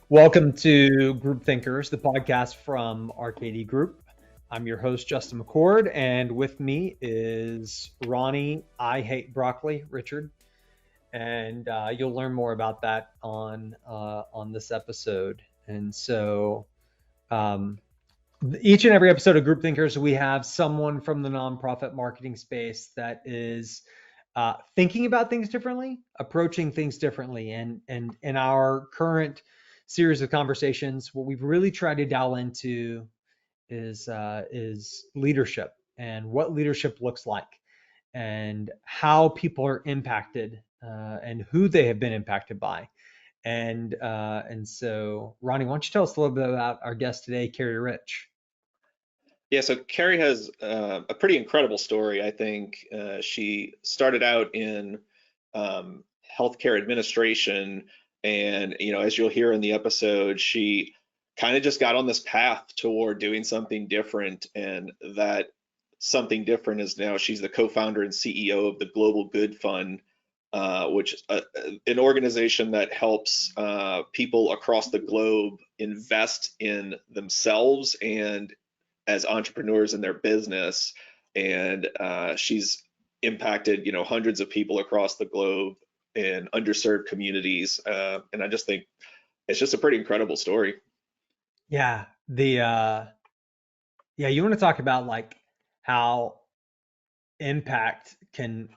Welcome to Group Thinkers, the podcast from RKD Group. I'm your host, Justin McCord, and with me is Ronnie, I Hate Broccoli, Richard, and you'll learn more about that on this episode. And so, um, each and every episode of Group Thinkers, we have someone from the nonprofit marketing space that is thinking about things differently, approaching things differently, and in our current series of conversations, what we've really tried to dial into is leadership and what leadership looks like, and how people are impacted and who they have been impacted by. And so, Ronnie, why don't you tell us a little bit about our guest today, Carrie Rich? Yeah, so Carrie has a pretty incredible story, I think. She started out in healthcare administration, and as you'll hear in the episode, she kind of just got on this path toward doing something different, and that something different is now she's the co-founder and CEO of the Global Good Fund, which is an organization that helps people across the globe invest in themselves and as entrepreneurs in their business. And she's impacted, hundreds of people across the globe in underserved communities. And I just think it's just a pretty incredible story. Yeah, yeah, you want to talk about like how impact can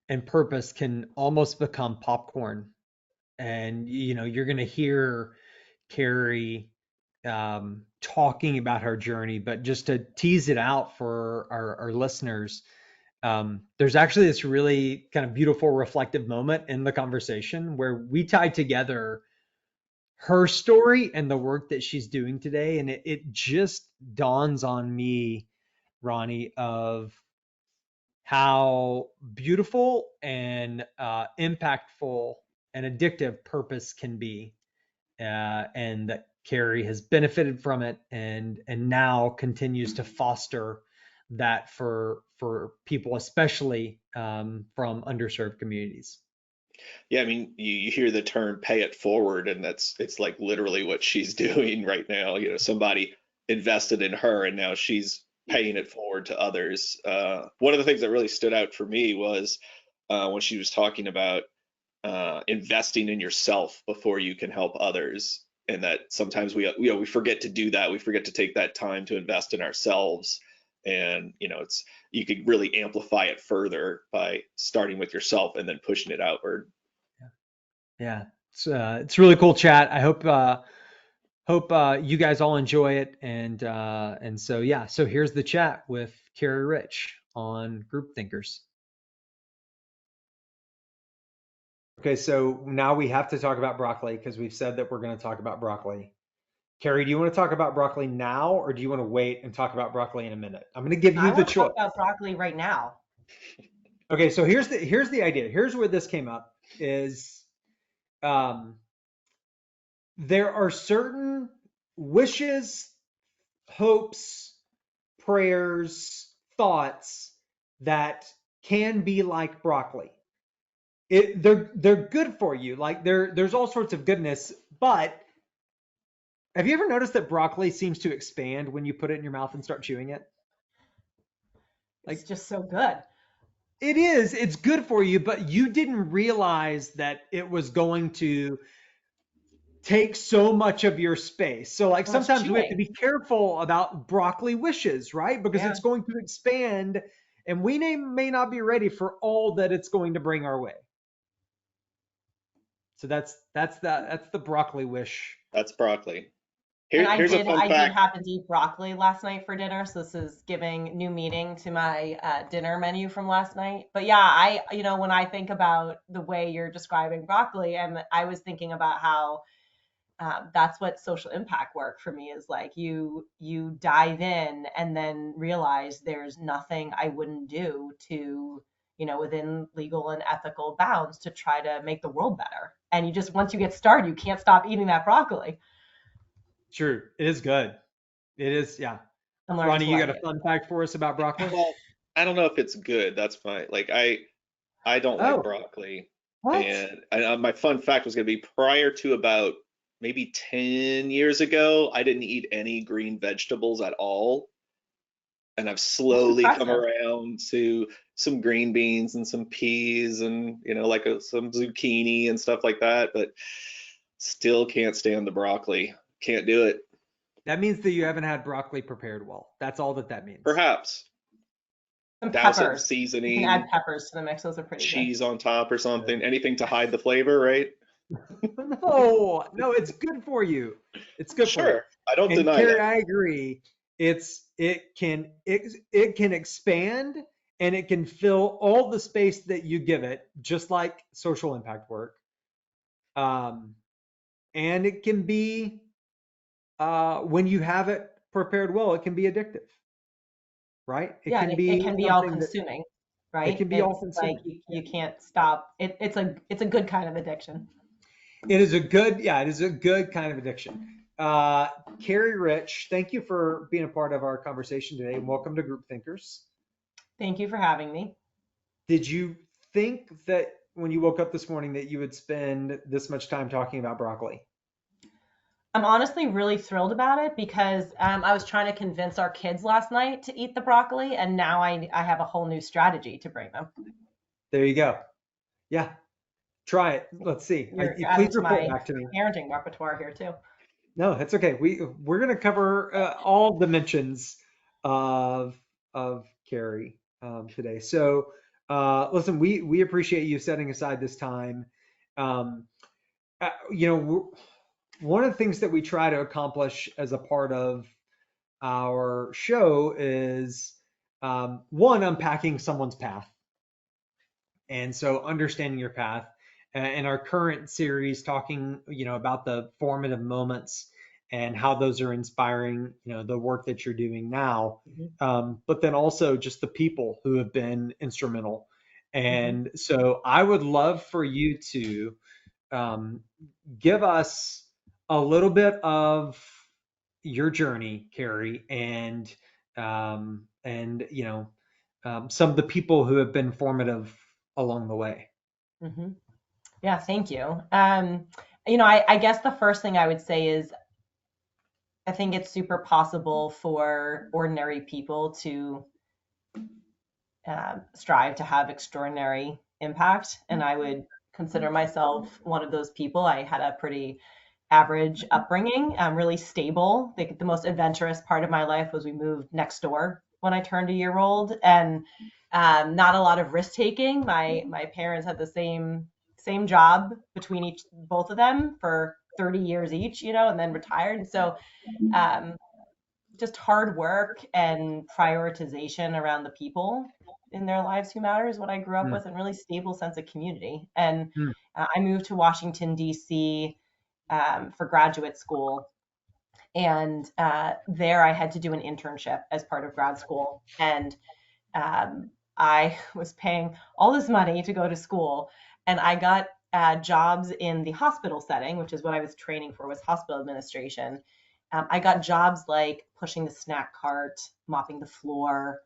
and purpose can almost become popcorn. And you're going to hear Carrie talking about her journey, but just to tease it out for our listeners, there's actually this really kind of beautiful reflective moment in the conversation where we tie together her story and the work that she's doing today. And it just dawns on me, Ronnie, of how beautiful and impactful and addictive purpose can be, and that Carrie has benefited from it, and now continues to foster that for people, especially from underserved communities. Yeah, I mean, you hear the term pay it forward, and it's like literally what she's doing right now. Somebody invested in her, and now she's paying it forward to others. One of the things that really stood out for me was when she was talking about investing in yourself before you can help others, and that sometimes we forget to do that. We forget to take that time to invest in ourselves, and it's you could really amplify it further by starting with yourself and then pushing it outward. Yeah, it's a really cool chat. I hope you guys all enjoy it, and so yeah, so here's the chat with Carrie Rich on Group Thinkers. Okay, so now we have to talk about broccoli because we've said that we're going to talk about broccoli. Carrie, do you want to talk about broccoli now, or do you want to wait and talk about broccoli in a minute? I'm going to give you I the want to talk choice. about broccoli right now. Okay, so here's the idea. Here's where this came up is um, there are certain wishes, hopes, prayers, thoughts that can be like broccoli. They're good for you. Like there's all sorts of goodness, but have you ever noticed that broccoli seems to expand when you put it in your mouth and start chewing it? It's Like just so good. it's good for you, but you didn't realize that it was going to take so much of your space. So like So much sometimes we have to chewing. be careful about broccoli wishes, right? Because Yeah. it's going to expand and we may not be ready for all that it's going to bring our way. So that's the broccoli wish. That's broccoli. And Here's a fun I did fact. happen to eat broccoli last night for dinner, so this is giving new meaning to my dinner menu from last night. But yeah, when I think about the way you're describing broccoli, and I was thinking about how that's what social impact work for me is like. You dive in and then realize there's nothing I wouldn't do to, within legal and ethical bounds to try to make the world better. And you just once you get started, you can't stop eating that broccoli. True, it is good. It is, yeah. I'm learning Ronnie, to you got like a it. fun fact for us about broccoli? Well, I don't know if it's good. That's fine. Like I don't like Oh, broccoli, what? and my fun fact was going to be prior to about maybe 10 years ago, I didn't eat any green vegetables at all. And I've That's slowly come impressive. around to some green beans and some peas and, like some zucchini and stuff like that. But still can't stand the broccoli. Can't do it. That means that you haven't had broccoli prepared well. That's all that that means. Perhaps Some douse it in peppers. You can add seasoning, peppers to the mix. Those are pretty good. cheese on top or something, anything to hide the flavor, right? No, no, it's good for you. It's good for you. Sure, I don't And deny Carrie, that. I agree. It can expand and it can fill all the space that you give it, just like social impact work. Um, and it can be when you have it prepared well, it can be addictive, right? It Yeah, can it be can be all something that consuming, it right? can be all It's like consuming. you can't stop. It's a good kind of addiction. It is a good, yeah, it is a good kind of addiction. Uh, Carrie Rich, thank you for being a part of our conversation today, and welcome to Group Thinkers. Thank you for having me. Did you think that when you woke up this morning that you would spend this much time talking about broccoli? I'm honestly really thrilled about it because I was trying to convince our kids last night to eat the broccoli, and now I have a whole new strategy to bring them. There you go. Yeah, try it. Let's see. You're Please adding to report my back to me. parenting repertoire here too. No, that's okay. We're gonna cover all dimensions of Carrie today. So listen, we appreciate you setting aside this time. Um, one of the things that we try to accomplish as a part of our show is one, unpacking someone's path, and so understanding your path. In our current series, talking about the formative moments and how those are inspiring the work that you're doing now, Mhm. but then also just the people who have been instrumental. Mhm. And so I would love for you to um, give us a little bit of your journey, Carrie, and some of the people who have been formative along the way. Mhm. Yeah, thank you. I guess the first thing I would say is I think it's super possible for ordinary people to strive to have extraordinary impact. And I would consider myself one of those people. I had a pretty average upbringing, really stable. The most adventurous part of my life was we moved next door when I turned a year old, and not a lot of risk taking. My parents had the same job between both of them for 30 years each, and then retired. So um, just hard work and prioritization around the people in their lives who matter is what I grew up Mm, with, and really stable sense of community. And mm, I moved to Washington, D.C. For graduate school. And there I had to do an internship as part of grad school. And I was paying all this money to go to school. And I got jobs in the hospital setting, which is what I was training for, was hospital administration. I got jobs like pushing the snack cart, mopping the floor,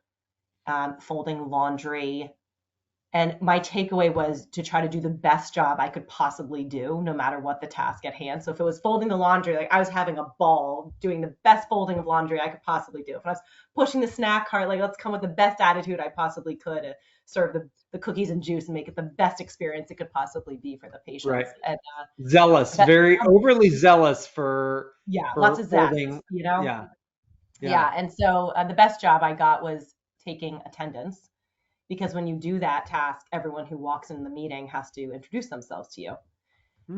folding laundry. And my takeaway was to try to do the best job I could possibly do, no matter what the task at hand. So if it was folding the laundry, like I was having a ball doing the best folding of laundry I could possibly do. If I was pushing the snack cart, like let's come with the best attitude I possibly could to serve the cookies and juice and make it the best experience it could possibly be for the right. patients. And Zealous, that, very overly zealous for yeah, lots for of folding. zest. Yeah, yeah. Yeah. And so the best job I got was taking attendance, because when you do that task, everyone who walks in the meeting has to introduce themselves to you.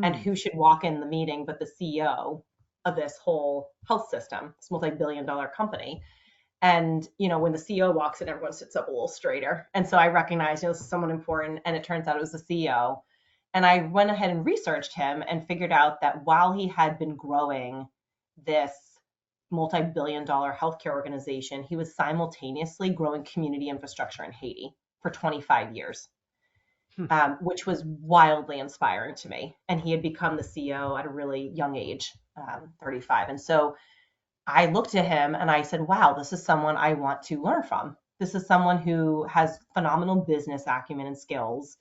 And Hmm. who should walk in the meeting but the CEO of this whole health system, this multi-billion-dollar company. And when the CEO walks in, everyone sits up a little straighter. And so I recognized, this is someone important, and it turns out it was the CEO. And I went ahead and researched him and figured out that while he had been growing this multi-billion-dollar healthcare organization, he was simultaneously growing community infrastructure in Haiti for 25 years, Hmm. which was wildly inspiring to me. And he had become the CEO at a really young age, 35. And so I looked at him and I said, wow, this is someone I want to learn from. This is someone who has phenomenal business acumen and skills.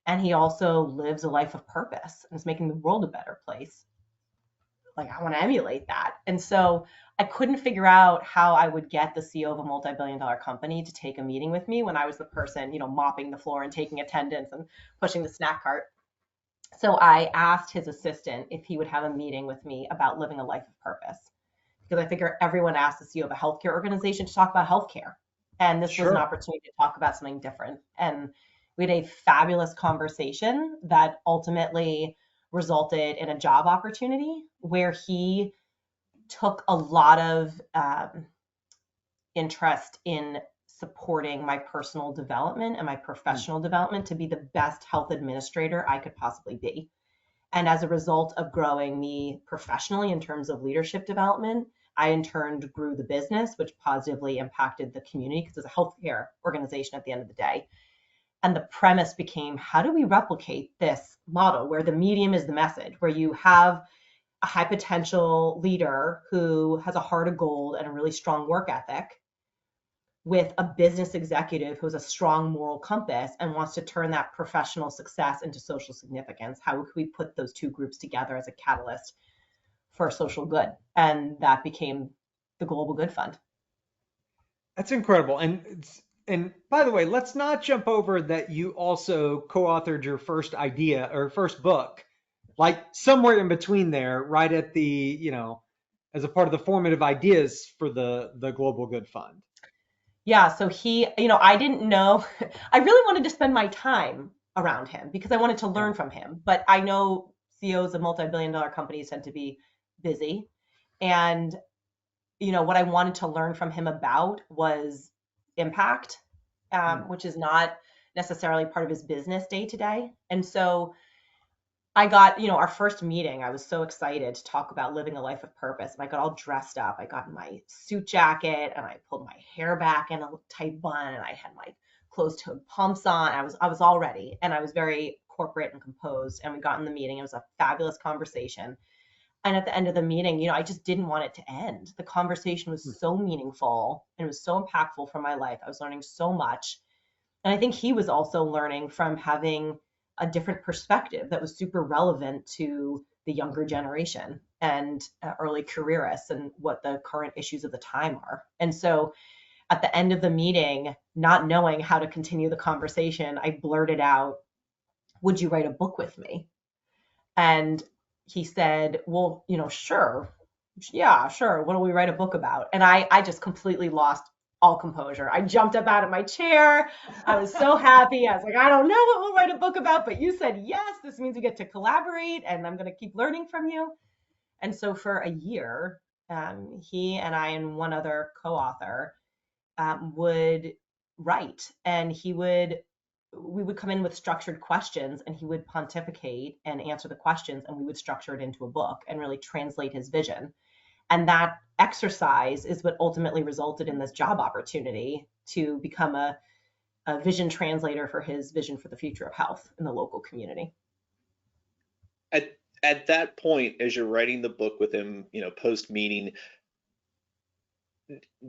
And he also lives a life of purpose and is making the world a better place. like, I want to emulate that. And so I couldn't figure out how I would get the CEO of a multi-billion-dollar company to take a meeting with me when I was the person, mopping the floor and taking attendance and pushing the snack cart. So I asked his assistant if he would have a meeting with me about living a life of purpose, because I figure everyone asks the CEO of a healthcare organization to talk about healthcare. And this was an Sure. opportunity to talk about something different. And we had a fabulous conversation that ultimately resulted in a job opportunity where he took a lot of interest in supporting my personal development and my Mm. professional development to be the best health administrator I could possibly be. And as a result of growing me professionally in terms of leadership development, I in turn grew the business, which positively impacted the community because it's a healthcare organization at the end of the day. And the premise became, how do we replicate this model where the medium is the message, where you have a high potential leader who has a heart of gold and a really strong work ethic with a business executive who has a strong moral compass and wants to turn that professional success into social significance? How could we put those two groups together as a catalyst for social good? And that became the Global Good Fund. That's incredible. And by the way, let's not jump over that you also co-authored your first idea or first book, like somewhere in between there, right at the, as a part of the formative ideas for the Global Good Fund. Yeah, so he, I didn't know, I really wanted to spend my time around him because I wanted to Yeah. learn from him. But I know CEOs of multi-billion dollar companies tend to be busy. And, what I wanted to learn from him about was impact, Mm. which is not necessarily part of his business day to day. And so I got, our first meeting, I was so excited to talk about living a life of purpose. And I got all dressed up. I got my suit jacket and I pulled my hair back in a tight bun and I had my closed-toed pumps on. I was all ready and I was very corporate and composed. And we got in the meeting. It was a fabulous conversation. And at the end of the meeting, I just didn't want it to end. The conversation was Mm. so meaningful and it was so impactful for my life. I was learning so much. And I think he was also learning from having a different perspective that was super relevant to the younger generation and early careerists and what the current issues of the time are. And so at the end of the meeting, not knowing how to continue the conversation, I blurted out, "Would you write a book with me?" And he said, "Well, sure. Yeah, sure. What do we write a book about?" And I just completely lost all composure. I jumped up out of my chair. I was so happy. I was like, I don't know what we'll write a book about, but you said yes. This means we get to collaborate and I'm going to keep learning from you. And so for a year, he and I and one other co-author would write, and we would come in with structured questions and he would pontificate and answer the questions and we would structure it into a book and really translate his vision. And that exercise is what ultimately resulted in this job opportunity to become a vision translator for his vision for the future of health in the local community. At that point, as you're writing the book with him, post meeting,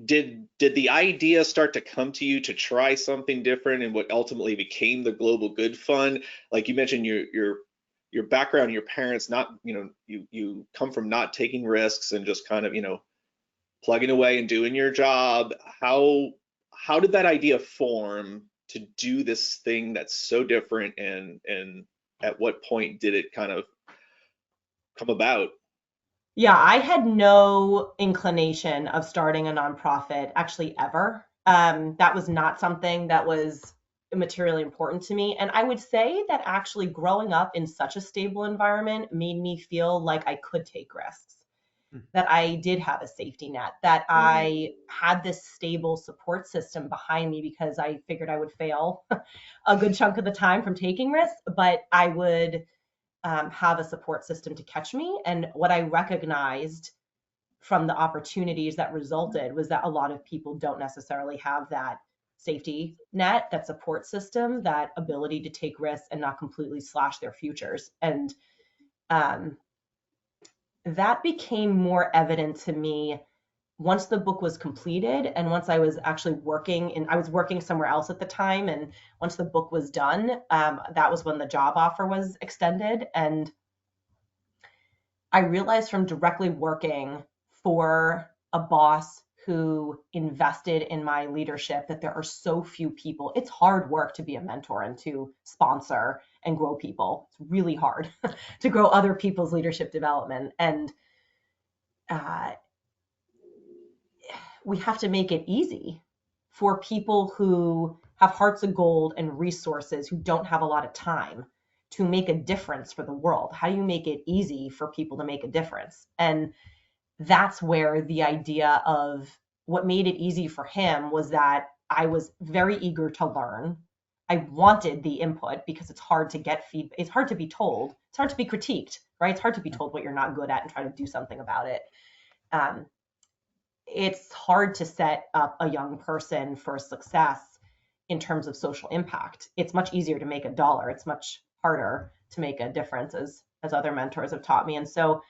did the idea start to come to you to try something different and what ultimately became the Global Good Fund? Like you mentioned, your background, your parents, not, you come from not taking risks and just kind of, plugging away and doing your job. How did that idea form to do this thing that's so different, and at what point did it kind of come about? Yeah, I had no inclination of starting a nonprofit actually ever. That was not something that was materially important to me. And I would say that actually growing up in such a stable environment made me feel like I could take risks, Mm. that I did have a safety net, that I had this stable support system behind me because I figured I would fail a good chunk of the time from taking risks, but I would have a support system to catch me. And what I recognized from the opportunities that resulted was that a lot of people don't necessarily have that safety net, that support system, that ability to take risks and not completely slash their futures. And um, that became more evident to me once the book was completed and once I was actually working, and I was working somewhere else at the time. And once the book was done, that was when the job offer was extended. And I realized from directly working for a boss who invested in my leadership that there are so few people. It's hard work to be a mentor and to sponsor and grow people. It's really hard to grow other people's leadership development. And uh, we have to make it easy for people who have hearts of gold and resources who don't have a lot of time to make a difference for the world. How do you make it easy for people to make a difference? And that's where the idea of what made it easy for him was that I was very eager to learn. I wanted the input because it's hard to get feedback. It's hard to be told. It's hard to be critiqued, right? It's hard to be told what you're not good at and try to do something about it. Um, it's hard to set up a young person for success in terms of social impact. It's much easier to make a dollar. It's much harder to make a difference, as other mentors have taught me. And so,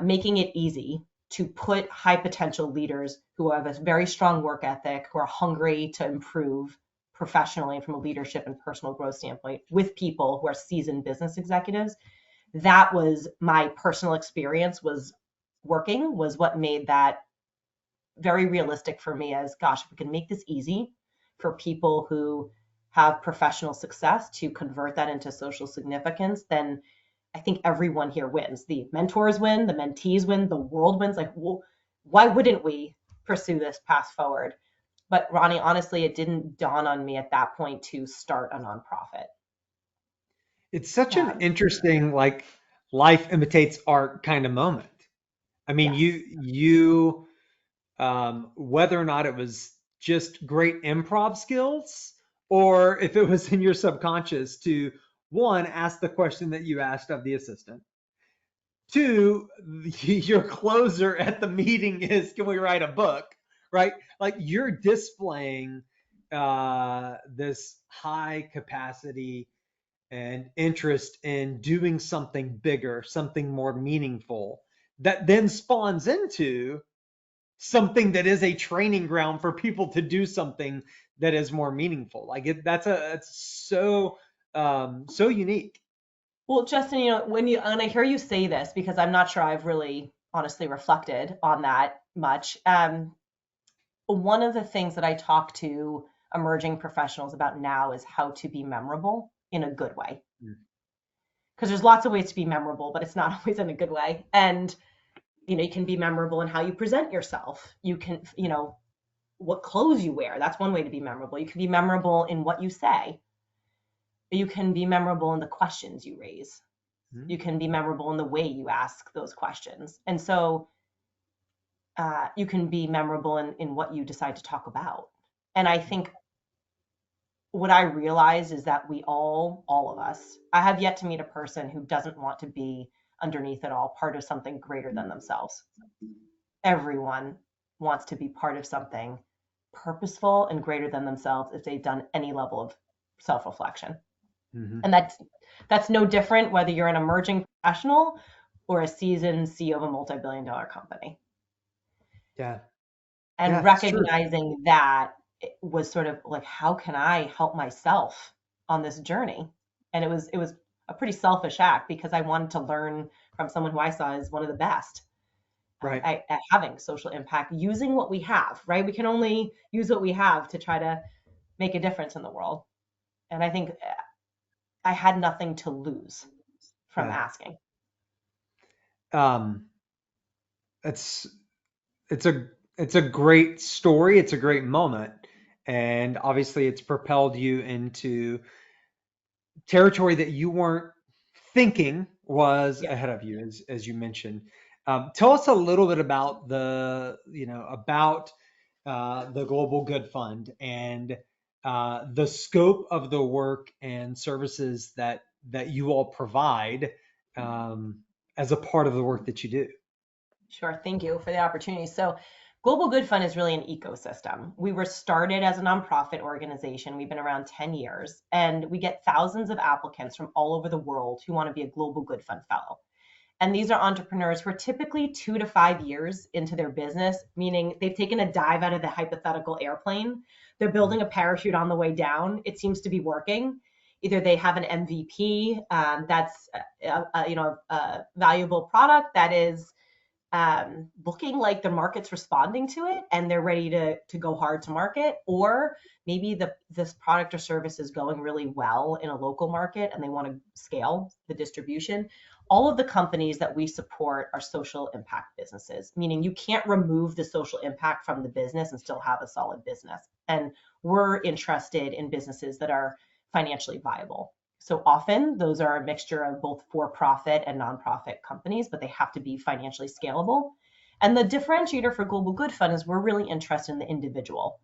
making it easy to put high potential leaders who have a very strong work ethic, who are hungry to improve professionally from a leadership and personal growth standpoint with people who are seasoned business executives. That was my personal experience was working, was what made that very realistic for me as, gosh, if we can make this easy for people who have professional success to convert that into social significance, then I think everyone here wins. The mentors win, the mentees win, the world wins. Like, well, why wouldn't we pursue this path forward? But Ronnie, honestly, it didn't dawn on me at that point to start a nonprofit. It's such an Um, interesting, like, life imitates art kind of moment. I mean, yes. whether or not it was just great improv skills, or if it was in your subconscious to, one, ask the question that you asked of the assistant. Two, your closer at the meeting is, can we write a book? Right? Like, you're displaying this high capacity and interest in doing something bigger, something more meaningful, that then spawns into something that is a training ground for people to do something that is more meaningful. Like, it's so unique. Well, Justin, when I hear you say this, because I'm not sure I've really honestly reflected on that much. One of the things that I talk to emerging professionals about now is how to be memorable in a good way. Because there's lots of ways to be memorable, but it's not always in a good way. And you can be memorable in how you present yourself. You can, what clothes you wear. That's one way to be memorable. You can be memorable in what you say. You can be memorable in the questions you raise. Mhm. You can be memorable in the way you ask those questions. And so you can be memorable in what you decide to talk about. And I think what I realize is that all of us, I have yet to meet a person who doesn't want to be underneath it all, part of something greater than themselves. Everyone wants to be part of something purposeful and greater than themselves if they've done any level of self-reflection. Mhm. And that's no different whether you're an emerging professional or a seasoned CEO of a multi-billion dollar company. Yeah, And yeah, it's true. recognizing that was sort of like, how can I help myself on this journey? And it was a pretty selfish act because I wanted to learn from someone who I saw as one of the best Right. at having social impact, using what we have, right? We can only use what we have to try to make a difference in the world. And I think I had nothing to lose from Yeah. asking. Um, it's it's a great story. It's a great moment, and obviously, it's propelled you into territory that you weren't thinking was Yeah. ahead of you, as you mentioned. Tell us a little bit about the Global Good Fund and the scope of the work and services that you all provide um, as a part of the work that you do. Sure. Thank you for the opportunity. So, Global Good Fund is really an ecosystem. We were started as a nonprofit organization. We've been around 10 years, and we get thousands of applicants from all over the world who want to be a Global Good Fund fellow. And these are entrepreneurs who are typically 2 to 5 years into their business, meaning they've taken a dive out of the hypothetical airplane. They're building a parachute on the way down. It seems to be working. either they have an MVP that's a valuable product that is looking like the market's responding to it and they're ready to go hard to market, or maybe this product or service is going really well in a local market and they want to scale the distribution. All of the companies that we support are social impact businesses, meaning you can't remove the social impact from the business and still have a solid business. And we're interested in businesses that are financially viable. So often those are a mixture of both for-profit and nonprofit companies, but they have to be financially scalable. And the differentiator for Global Good Fund is we're really interested in the individual.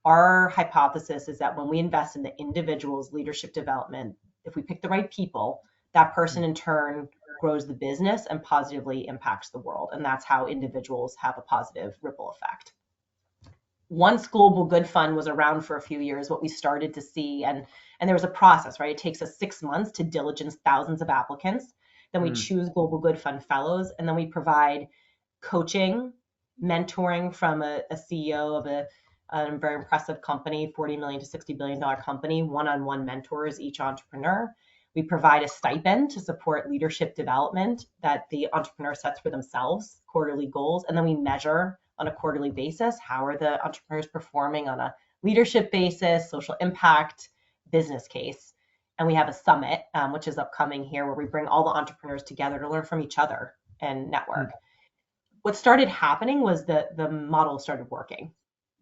Our hypothesis is that when we invest in the individual's leadership development, if we pick the right people, that person in turn grows the business and positively impacts the world. And that's how individuals have a positive ripple effect. Once Global Good Fund was around for a few years, what we started to see, and there was a process, right? It takes us 6 months to diligence thousands of applicants. Then we choose Global Good Fund fellows, and then we provide coaching, mentoring from a CEO of a very impressive company, $40 million to $60 billion company, one-on-one mentors each entrepreneur. We provide a stipend to support leadership development that the entrepreneur sets for themselves, quarterly goals, and then we measure on a quarterly basis how are the entrepreneurs performing on a leadership basis, social impact, business case. And we have a summit, which is upcoming here, where we bring all the entrepreneurs together to learn from each other and network. What started happening was that the model started working.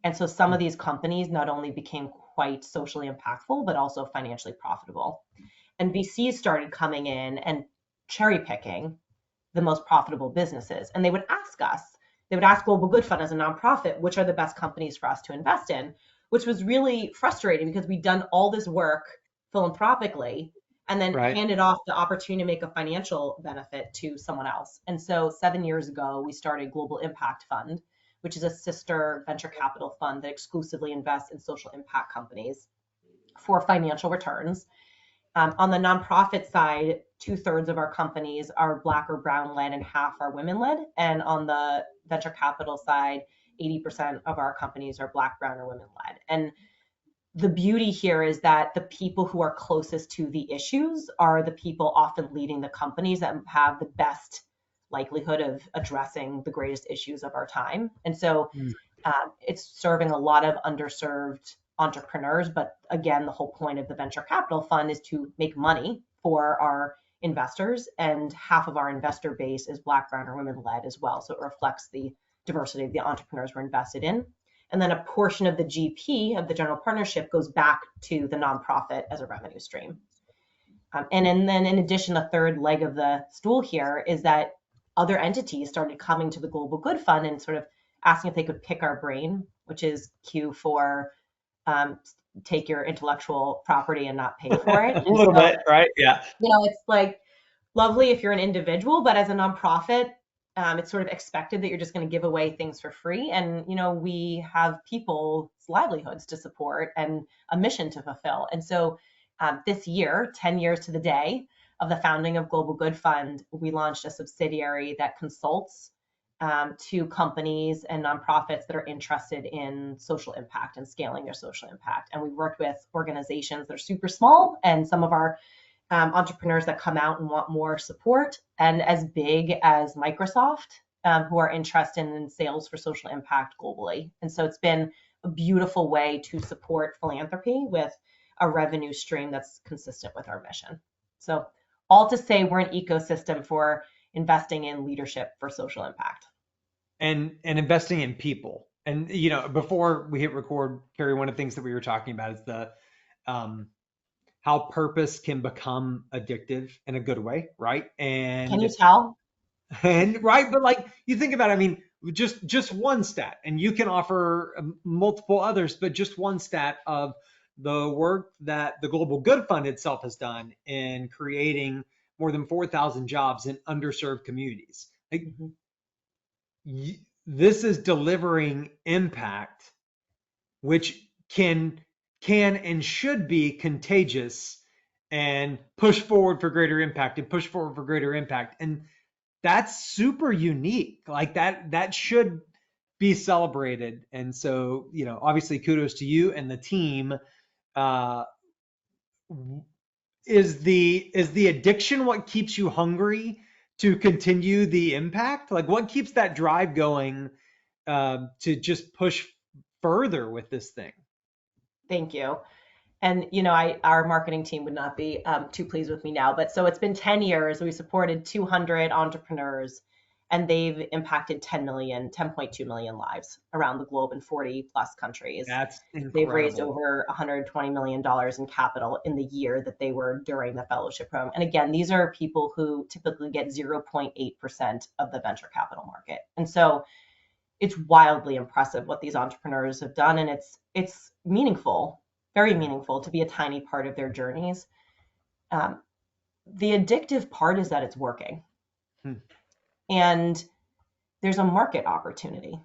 And so some of these companies not only became quite socially impactful, but also financially profitable. And VCs started coming in and cherry picking the most profitable businesses. And they would ask Global Good Fund as a nonprofit, which are the best companies for us to invest in, which was really frustrating because we'd done all this work philanthropically and then handed off the opportunity to make a financial benefit to someone else. And so 7 years ago, we started Global Impact Fund, which is a sister venture capital fund that exclusively invests in social impact companies for financial returns. On the nonprofit side, 2/3 of our companies are Black or Brown led and half are women led. And on the venture capital side, 80% of our companies are Black, Brown, or women led. And the beauty here is that the people who are closest to the issues are the people often leading the companies that have the best likelihood of addressing the greatest issues of our time. And so it's serving a lot of underserved entrepreneurs. But again, the whole point of the venture capital fund is to make money for our investors. And half of our investor base is Black, Brown, or women led as well. So it reflects the diversity of the entrepreneurs we're invested in. And then a portion of the GP of the general partnership goes back to the nonprofit as a revenue stream. And then in addition, a third leg of the stool here is that other entities started coming to the Global Good Fund and sort of asking if they could pick our brain, which is cue for take your intellectual property and not pay for it. A little bit, right? Yeah. It's like lovely if you're an individual, but as a nonprofit, it's sort of expected that you're just going to give away things for free. And, we have people's livelihoods to support and a mission to fulfill. And so this year, 10 years to the day of the founding of Global Good Fund, we launched a subsidiary that consults to companies and nonprofits that are interested in social impact and scaling their social impact. And we worked with organizations that are super small and some of our entrepreneurs that come out and want more support, and as big as Microsoft, who are interested in sales for social impact globally. And so it's been a beautiful way to support philanthropy with a revenue stream that's consistent with our mission. So all to say, we're an ecosystem for investing in leadership for social impact. And investing in people. And, before we hit record, Carrie, one of the things that we were talking about is the how purpose can become addictive in a good way, right? And can you tell? And right, but like you think about it, I mean, just one stat, and you can offer multiple others, but just one stat of the work that the Global Good Fund itself has done in creating more than 4,000 jobs in underserved communities. Like, this is delivering impact, which can and should be contagious and push forward for greater impact and push forward for greater impact. And that's super unique. Like that should be celebrated. And so, obviously kudos to you and the team. is the addiction what keeps you hungry to continue the impact? Like what keeps that drive going to just push further with this thing? Thank you. And our marketing team would not be too pleased with me now, but so it's been 10 years. We supported 200 entrepreneurs, and they've impacted 10.2 million lives around the globe in 40 plus countries. That's They've raised incredible. over $120 million in capital in the year that they were during the fellowship program. And again, these are people who typically get 0.8% of the venture capital market. And so it's wildly impressive what these entrepreneurs have done. And it's meaningful, very Yeah. meaningful to be a tiny part of their journeys. Um, the addictive part is that it's working. Hmm. And there's a market opportunity.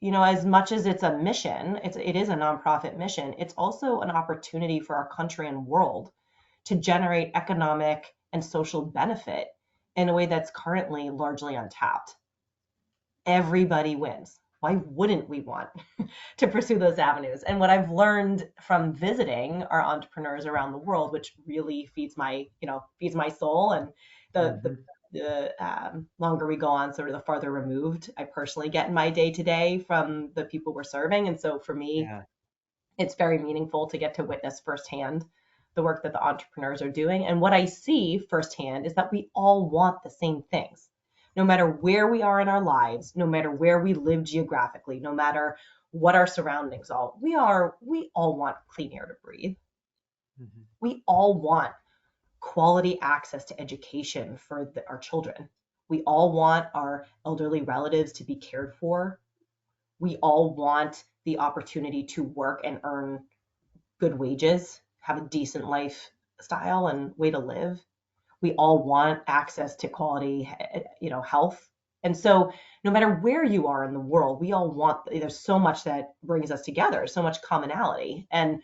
As much as it's a mission, it is a nonprofit mission, it's also an opportunity for our country and world to generate economic and social benefit in a way that's currently largely untapped. Everybody wins. Why wouldn't we want to pursue those avenues? And what I've learned from visiting our entrepreneurs around the world, which really feeds my soul, and the the Mhm. the longer we go on, sort of the farther removed I personally get in my day to day from the people we're serving. And so for me, Yeah. it's very meaningful to get to witness firsthand the work that the entrepreneurs are doing. And what I see firsthand is that we all want the same things. No matter where we are in our lives, no matter where we live geographically, no matter what our surroundings are, we all want clean air to breathe. Mhm. We all want quality access to education for our children. We all want our elderly relatives to be cared for. We all want the opportunity to work and earn good wages, have a decent lifestyle and way to live. We all want access to quality, health. And so no matter where you are in the world, we all want, there's so much that brings us together, so much commonality. And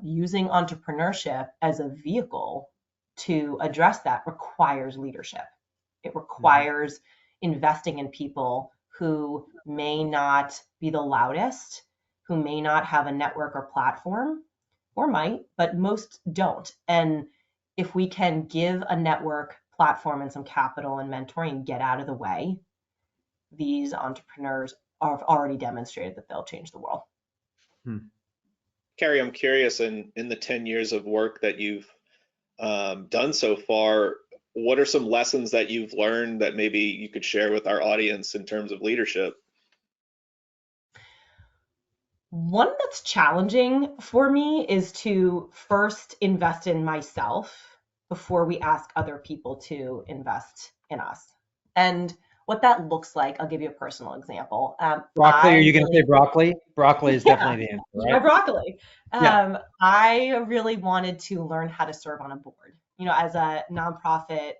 using entrepreneurship as a vehicle to address that requires leadership. It Mhm. requires investing in people who may not be the loudest, who may not have a network or platform, or might, but most don't. And if we can give a network, platform, and some capital and mentoring and get out of the way, these entrepreneurs have already demonstrated that they'll change the world. Hmm. Carrie, I'm curious in the 10 years of work that you've done so far, what are some lessons that you've learned that maybe you could share with our audience in terms of leadership? One that's challenging for me is to first invest in myself before we ask other people to invest in us. And what that looks like, I'll give you a personal example. Broccoli, are I you going to say really, broccoli? Broccoli is yeah, definitely the answer, my right? broccoli. Yeah. I really wanted to learn how to serve on a board. As a nonprofit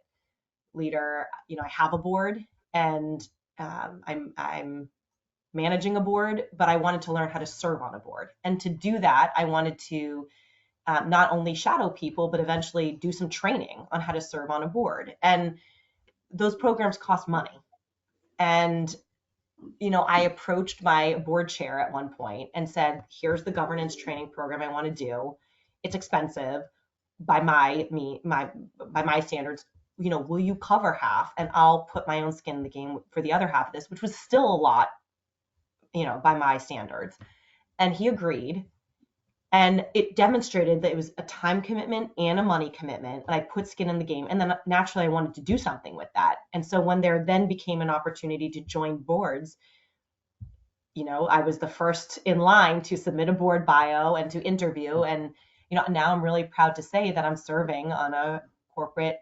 leader, I have a board, and I'm managing a board, but I wanted to learn how to serve on a board. And to do that, I wanted to not only shadow people, but eventually do some training on how to serve on a board. And those programs cost money. And, I approached my board chair at one point and said, here's the governance training program I want to do. It's expensive by my standards. Will you cover half? And I'll put my own skin in the game for the other half of this, which was still a lot, by my standards. And he agreed. And it demonstrated that it was a time commitment and a money commitment. And I put skin in the game. And then naturally, I wanted to do something with that. And so when there then became an opportunity to join boards, I was the first in line to submit a board bio and to interview. And, now I'm really proud to say that I'm serving on a corporate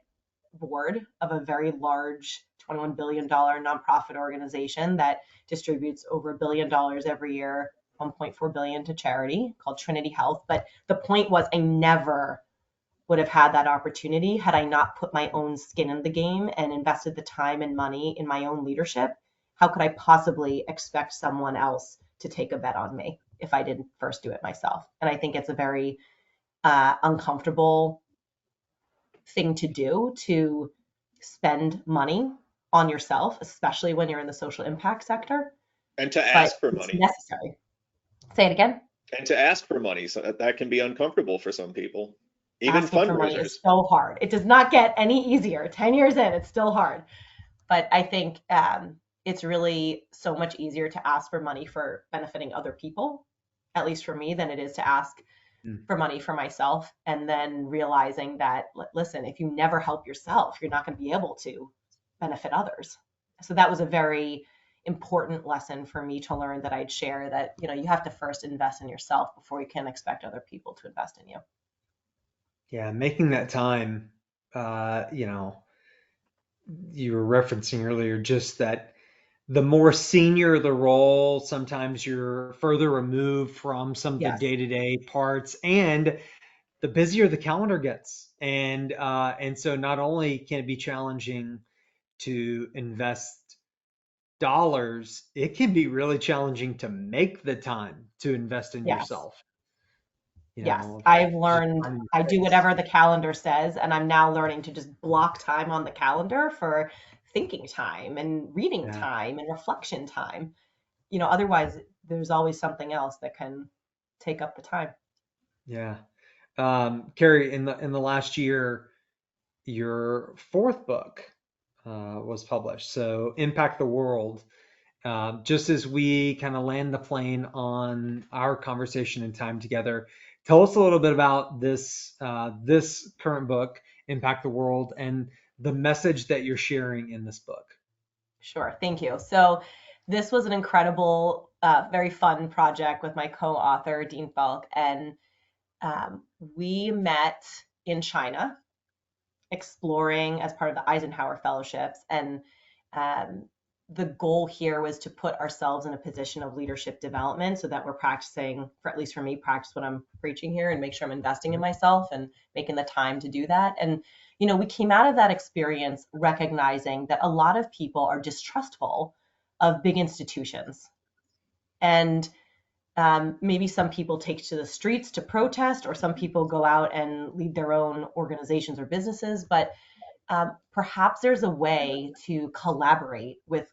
board of a very large $21 billion nonprofit organization that distributes over $1 billion every year, 1.4 billion to charity called Trinity Health. But the point was, I never would have had that opportunity had I not put my own skin in the game and invested the time and money in my own leadership. How could I possibly expect someone else to take a bet on me if I didn't first do it myself? And I think it's a very uncomfortable thing to do, to spend money on yourself, especially when you're in the social impact sector, And to but ask for it's money. necessary. Say it again. And to ask for money. So that can be uncomfortable for some people. Even asking for money is fundraisers. so hard. It does not get any easier. 10 years in, it's still hard. But I think it's really so much easier to ask for money for benefiting other people, at least for me, than it is to ask Mm. for money for myself. And then realizing that, listen, if you never help yourself, you're not going to be able to benefit others. So that was a very important lesson for me to learn, that I'd share, that, you have to first invest in yourself before you can expect other people to invest in you. Yeah, making that time, you know, you were referencing earlier, just that the more senior the role, sometimes you're further removed from some of the Yes. day-to-day parts, and the busier the calendar gets. And so not only can it be challenging to invest dollars, it can be really challenging to make the time to invest in Yes. yourself. Yes. I've Just learned finding I do space. whatever the calendar says, and I'm now learning to just block time on the calendar for thinking time and reading Yeah, time and reflection time. Otherwise there's always something else that can take up the time. yeah. Carrie, in the last year, your fourth book was published. So, Impact the World. Just as we kind of land the plane on our conversation and time together, tell us a little bit about this current book, Impact the World, and the message that you're sharing in this book. Sure. Thank you. So this was an incredible, very fun project with my co-author, Dean Falk, and we met in China, exploring as part of the Eisenhower Fellowships. And um, the goal here was to put ourselves in a position of leadership development, so that we're practicing, for at least for me, practice what I'm preaching here and make sure I'm investing in myself and making the time to do that. And, we came out of that experience recognizing that a lot of people are distrustful of big institutions. And maybe some people take to the streets to protest, or some people go out and lead their own organizations or businesses. But perhaps there's a way to collaborate with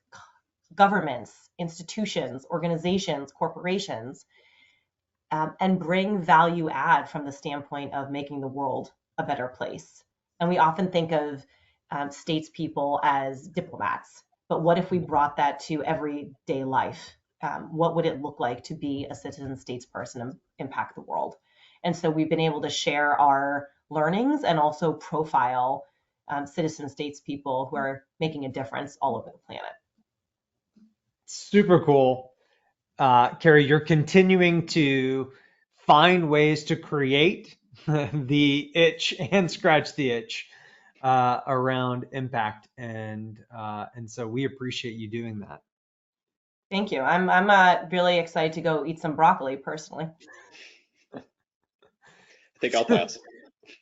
governments, institutions, organizations, corporations, and bring value add from the standpoint of making the world a better place. And we often think of statespeople as diplomats, but what if we brought that to everyday life? What would it look like to be a citizen statesperson and impact the world? And so we've been able to share our learnings and also profile citizen statespeople who are making a difference all over the planet. Super cool. Carrie, you're continuing to find ways to create the itch and scratch the itch around impact, and so we appreciate you doing that. Thank you. I'm really excited to go eat some broccoli personally. I think I'll pass.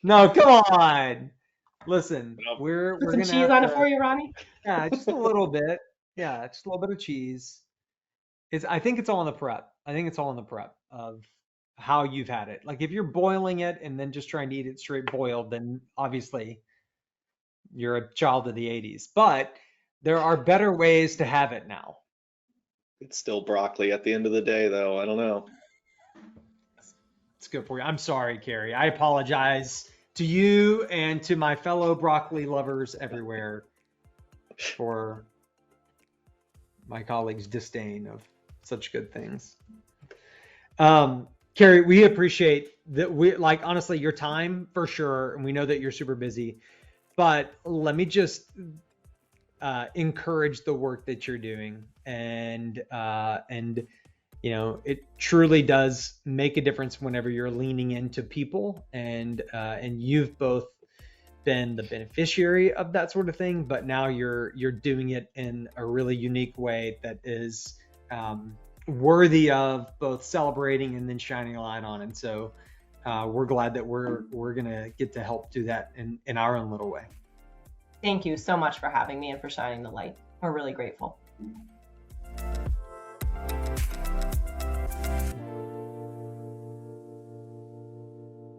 No, come on. Listen, No. we're Put some gonna cheese have on it to, for you, Ronnie. yeah, just a little bit. Yeah, just a little bit of cheese. I think it's all in the prep. I think it's all in the prep of how you've had it. Like if you're boiling it and then just trying to eat it straight boiled, then obviously you're a child of the 80s. But there are better ways to have it now. It's still broccoli at the end of the day, though. I don't know. It's good for you. I'm sorry, Carrie. I apologize to you and to my fellow broccoli lovers everywhere for my colleagues' disdain of such good things. Carrie, we appreciate that. We like honestly your time for sure, and we know that you're super busy. But let me just encourage the work that you're doing, and it truly does make a difference whenever you're leaning into people, and you've both been the beneficiary of that sort of thing, but now you're doing it in a really unique way that is worthy of both celebrating and then shining a light on. And so we're glad that we're gonna get to help do that in our own little way. Thank you so much for having me and for shining the light. We're really grateful.